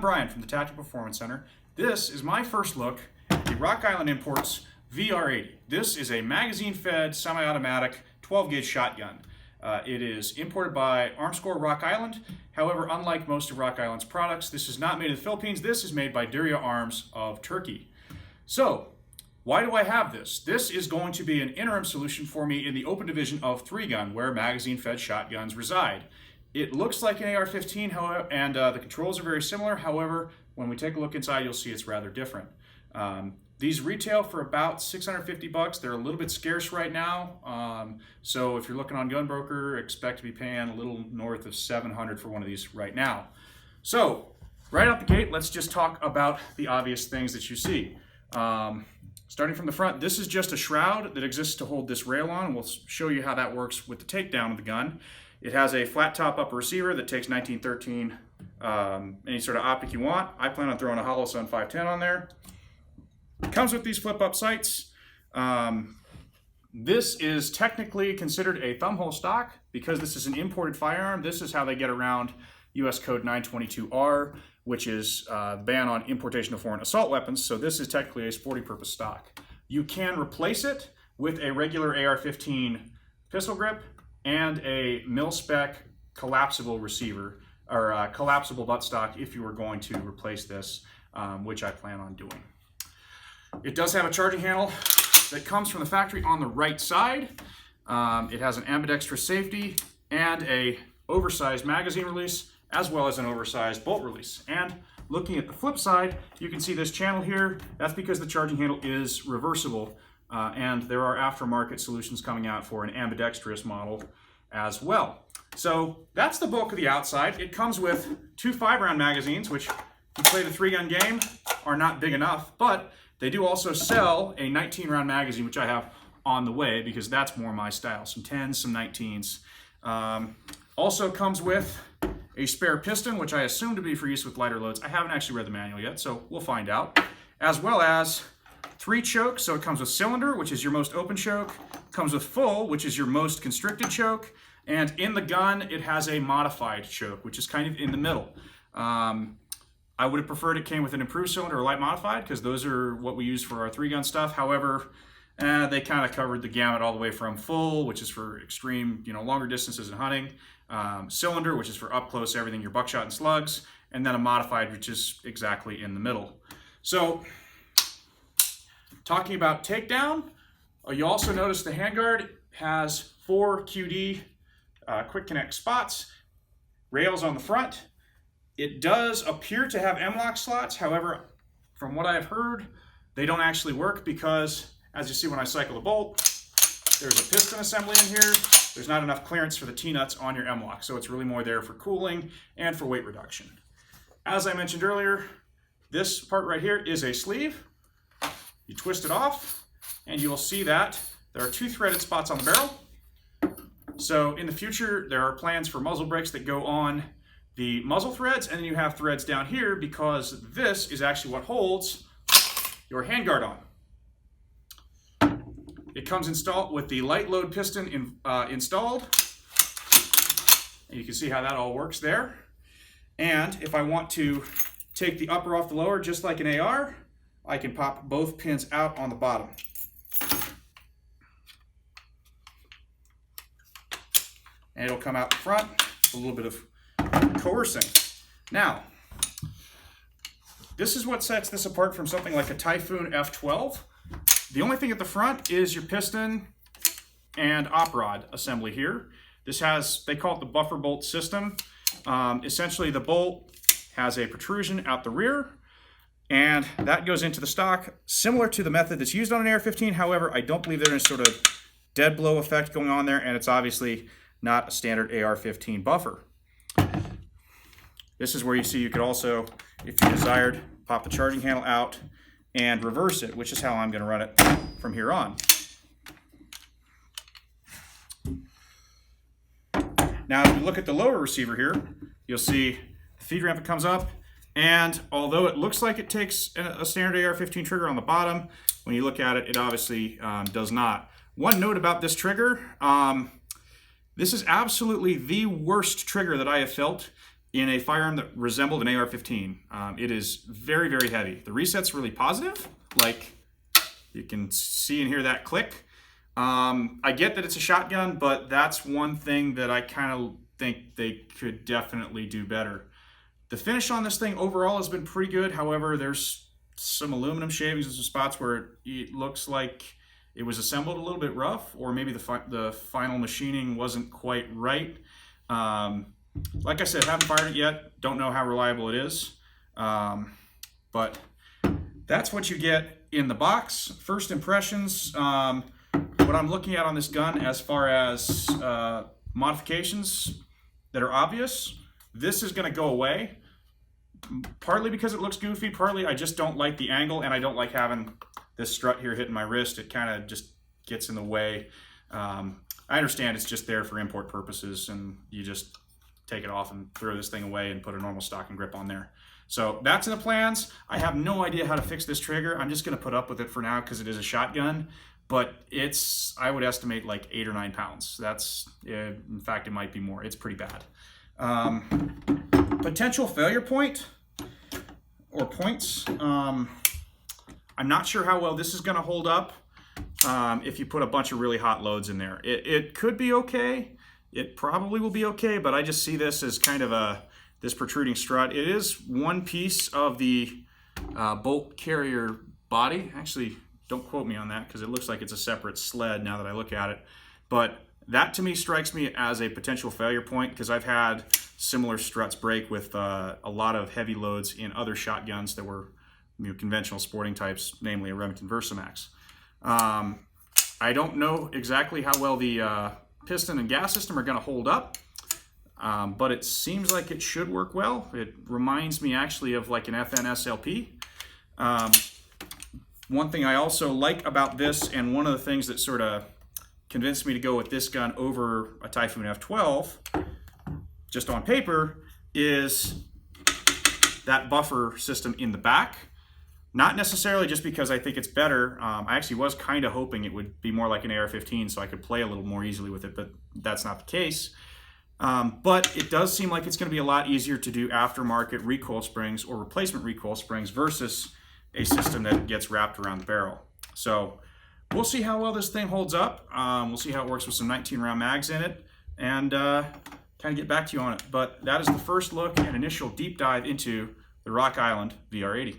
Brian from the Tactical Performance Center. This is my first look at the Rock Island Imports VR-80. This is a magazine-fed, semi-automatic 12-gauge shotgun. It is imported by Armscor Rock Island. However, unlike most of Rock Island's products, this is not made in the Philippines. This is made by Derya Arms of Turkey. So, why do I have this? This is going to be an interim solution for me in the open division of 3-gun, where magazine-fed shotguns reside. It looks like an AR-15, however, and the controls are very similar. However, when we take a look inside, you'll see it's rather different. These retail for about $650. They're a little bit scarce right now. So if you're looking on Gunbroker, expect to be paying a little north of $700 for one of these right now. So right out the gate, let's just talk about the obvious things that you see. Starting from the front, this is just a shroud that exists to hold this rail on. We'll show you how that works with the takedown of the gun. It has a flat top upper receiver that takes 1913, any sort of optic you want. I plan on throwing a Holosun 510 on there. It comes with these flip-up sights. This is technically considered a thumbhole stock because this is an imported firearm. This is how they get around US Code 922R, which is the ban on importation of foreign assault weapons. So this is technically a sporting purpose stock. You can replace it with a regular AR-15 pistol grip and a mil-spec collapsible receiver, or collapsible buttstock if you were going to replace this, which I plan on doing. It does have a charging handle that comes from the factory on the right side. It has an ambidextrous safety and a oversized magazine release, as well as an oversized bolt release. And looking at the flip side, you can see this channel here. That's because the charging handle is reversible. And there are aftermarket solutions coming out for an ambidextrous model as well. So that's the bulk of the outside. It comes with 2 5-round magazines, which if you play the 3-gun game are not big enough, but they do also sell a 19-round magazine, which I have on the way because that's more my style. Some 10s, some 19s. Also comes with a spare piston, which I assume to be for use with lighter loads. I haven't actually read the manual yet, so we'll find out. As well as 3 chokes, so it comes with cylinder, which is your most open choke, comes with full, which is your most constricted choke, and in the gun, it has a modified choke, which is kind of in the middle. I would have preferred it came with an improved cylinder or light modified, because those are what we use for our 3-gun stuff. However, they kind of covered the gamut all the way from full, which is for extreme, longer distances in hunting, cylinder, which is for up close, everything, your buckshot and slugs, and then a modified, which is exactly in the middle. So, talking about takedown, you also notice the handguard has 4 QD quick connect spots, rails on the front. It does appear to have M-lock slots. However, from what I've heard, they don't actually work because, as you see when I cycle the bolt, there's a piston assembly in here. There's not enough clearance for the T-nuts on your M-lock, so it's really more there for cooling and for weight reduction. As I mentioned earlier, this part right here is a sleeve. You twist it off, and you'll see that there are 2 threaded spots on the barrel. So in the future, there are plans for muzzle brakes that go on the muzzle threads, and then you have threads down here because this is actually what holds your handguard on. It comes installed with the light load piston installed, and you can see how that all works there. And if I want to take the upper off the lower, just like an AR, I can pop both pins out on the bottom. And it'll come out the front with a little bit of coercing. Now, this is what sets this apart from something like a Typhoon F12. The only thing at the front is your piston and op rod assembly here. This has, they call it the buffer bolt system. Essentially, the bolt has a protrusion out the rear, and that goes into the stock, similar to the method that's used on an AR-15. However, I don't believe there's any sort of dead blow effect going on there, and it's obviously not a standard AR-15 buffer. This is where you see you could also, if you desired, pop the charging handle out and reverse it, which is how I'm going to run it from here on. Now, if you look at the lower receiver here, you'll see the feed ramp that comes up, and although it looks like it takes a standard AR-15 trigger on the bottom, when you look at it, it obviously does not. One note about this trigger, this is absolutely the worst trigger that I have felt in a firearm that resembled an AR-15. It is very, very heavy. The reset's really positive, like you can see and hear that click. I get that it's a shotgun, but that's one thing that I kind of think they could definitely do better. The finish on this thing overall has been pretty good. However, there's some aluminum shavings in some spots where it looks like it was assembled a little bit rough, or maybe the final machining wasn't quite right. Like I said, haven't fired it yet. Don't know how reliable it is. But that's what you get in the box. First impressions, what I'm looking at on this gun as far as modifications that are obvious, this is going to go away. Partly because it looks goofy, partly I just don't like the angle, and I don't like having this strut here hitting my wrist. It kind of just gets in the way. I understand it's just there for import purposes, and you just take it off and throw this thing away and put a normal stock and grip on there. So that's in the plans. I have no idea how to fix this trigger. I'm just going to put up with it for now because it is a shotgun, but it's, I would estimate, like 8 or 9 pounds. That's, in fact, it might be more. It's pretty bad. Potential failure point or points. I'm not sure how well this is going to hold up if you put a bunch of really hot loads in there. It could be okay. It probably will be okay, but I just see this as kind of this protruding strut. It is one piece of the bolt carrier body. Actually, don't quote me on that because it looks like it's a separate sled now that I look at it. But that to me strikes me as a potential failure point because I've had similar struts break with a lot of heavy loads in other shotguns that were conventional sporting types, namely a Remington Versamax. I don't know exactly how well the piston and gas system are going to hold up, but it seems like it should work well. It reminds me actually of like an FN SLP. One thing I also like about this, and one of the things that sort of convinced me to go with this gun over a Typhoon F12, just on paper, is that buffer system in the back. Not necessarily just because I think it's better. I actually was kind of hoping it would be more like an AR-15 so I could play a little more easily with it, but that's not the case. But it does seem like it's going to be a lot easier to do aftermarket recoil springs or replacement recoil springs versus a system that gets wrapped around the barrel. So we'll see how well this thing holds up. We'll see how it works with some 19-round mags in it, and kind of get back to you on it. But that is the first look and initial deep dive into the Rock Island VR-80.